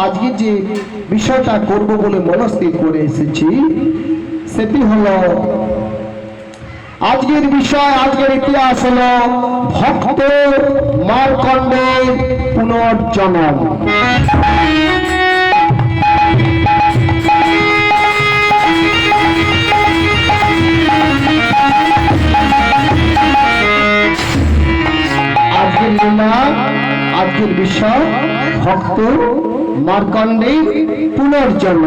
আজকে যে বিষয়টা করব বলে মনস্থির করে এসেছি সেটি হলো আজকের বিষয়, আজকের ইতিহাস হলো ভক্ত মার্কণ্ডের পুনর্জন্ম। আজকের লীলা, আজকের বিষয় ভক্ত মার্কণ্ডের পুনর্জন্ম।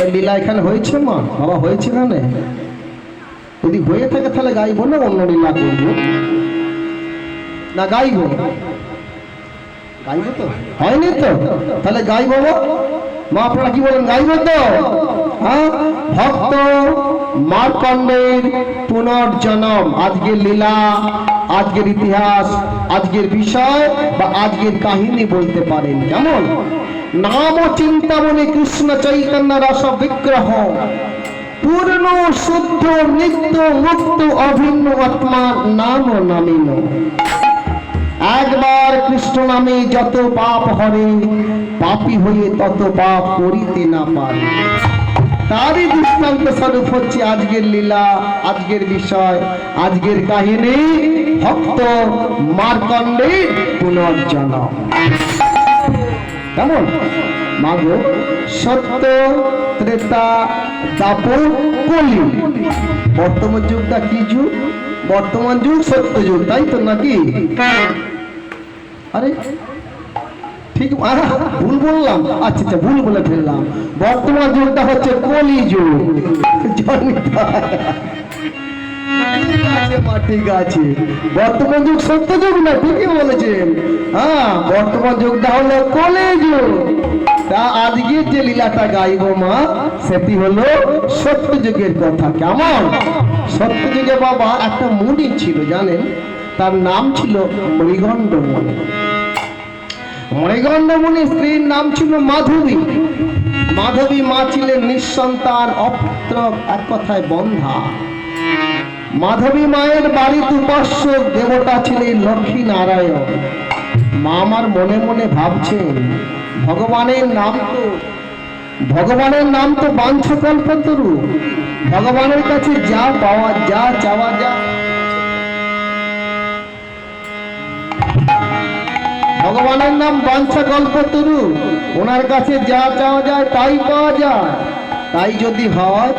এই লীলা এখানে হয়েছে মা বাবা, হয়েছে এখানে? যদি হয়ে থাকে তাহলে গাইবো না অন্য লীলা করবো? না গাইবো? গাইবো তো? হয়নি তো? তাহলে গাইবো মা, আপনারা কি বলেন, গাইবো তো? হ্যাঁ, ভক্ত মার্কণ্ডের পুনর্জন্ম। আজকের লীলা, আজকের ইতিহাস, আজকের বিষয় বা আজকের কাহিনী বলতে পারেন। কেমন? নাম চিন্তামণি কৃষ্ণ চৈতন্য রস বিগ্রহ, পূর্ণ শুদ্ধ নিত্য মুক্ত অভিন্ন আত্মার নাম নামিন। একবার কৃষ্ণ নামে যত পাপ হরে, পাপী হয়ে তত পাপ করিতে না পারে। তারই দৃষ্টান্ত স্বরূপ হচ্ছে আজকের লীলা, আজকের বিষয়, আজকের কাহিনী ভক্ত মার্কণ্ডের পুনর্জন্ম। কেমন মাগো? সত্য, ত্রেতা, দাপর, কলি। বর্তমান যুগটা কি যুগ? বর্তমান যুগ সত্য যুগ, তাই তো নাকি? আরে ঠিক ভুল বললাম? আচ্ছা আচ্ছা, ভুল বলে ফেললাম। বর্তমান যুগটা হচ্ছে কলি যুগ। ঠিক আছে, বর্তমান যুগ সত্য যুগ না, ঠিকই বলেছেন। হ্যাঁ, বর্তমান যুগটা হলো কলি যুগ। তা আজকে যে লীলাটা গাইব মা, সেটি হলো সত্য যুগের কথা। কেমন? সত্য যুগে বাবা একটা মুনি ছিল, জানেন? তার নাম ছিল মৃগণ্ড মুনি। মৃগণ্ড মুনি স্ত্রীর নাম ছিল মাধবী। মাধবী মা ছিলেন নিঃসন্তান, অপুত্র, এক কথায় বন্ধা। মাধবী মায়ের বাড়িতে উপাস্য দেবতা ছিলেন লক্ষ্মী নারায়ণ। মা আমার মনে মনে ভাবছেন, ভগবানের নাম তো বাঞ্ছাকল্পতরু। ভগবানের কাছে যা পাওয়া, যা চাওয়া, যা ভগবানের নাম বাঞ্ছাকল্পতরু, ওনার কাছে যা চাওয়া যায় তাই পাওয়া যায়। তাই যদি হয়,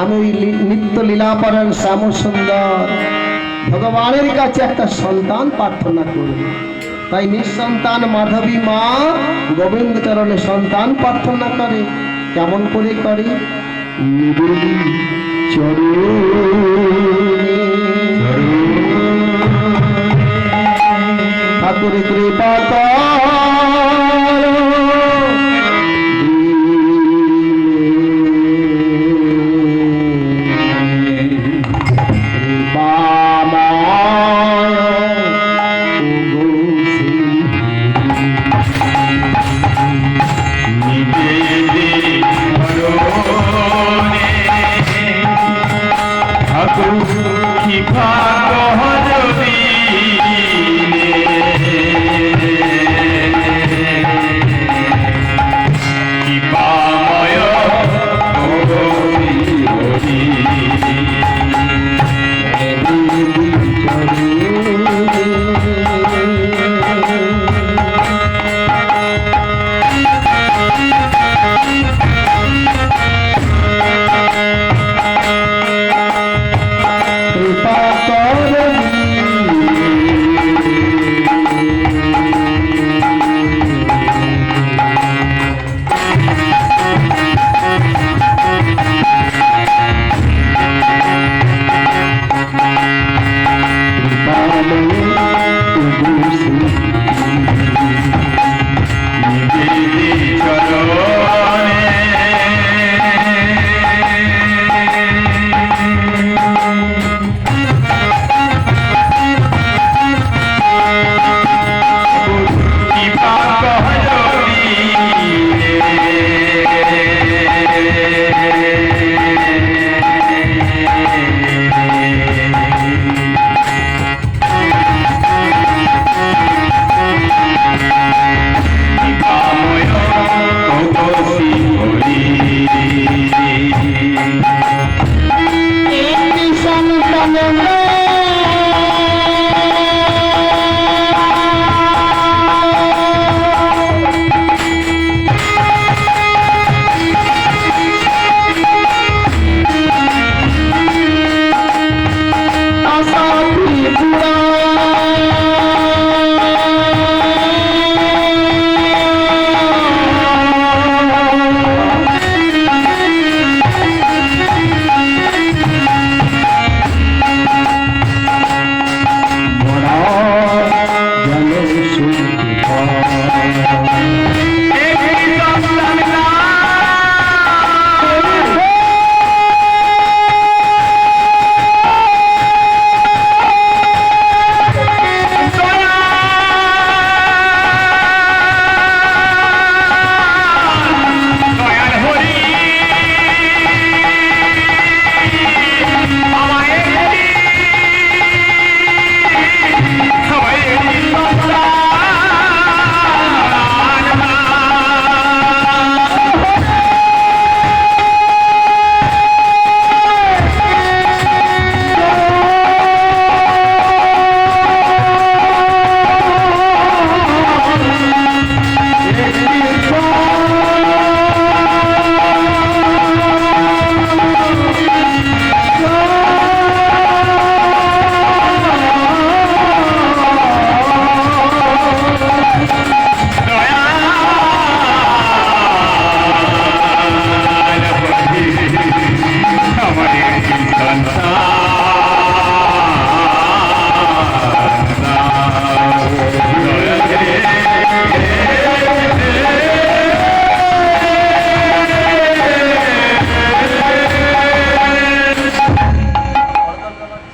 আমি নিত্য লীলাপরায়ণ শ্যাম সুন্দর ভগবানের কাছে একটা সন্তান প্রার্থনা করব। তাই নিঃসন্তান মাধবী মা গোবিন্দ চরণে সন্তান প্রার্থনা করে। কেমন করে করে? ঠাকুর কৃপা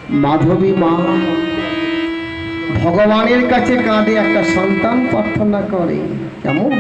মাধবী মা ভগবানের কাছে কাঁদে, একটা সন্তান প্রার্থনা করে। কেমন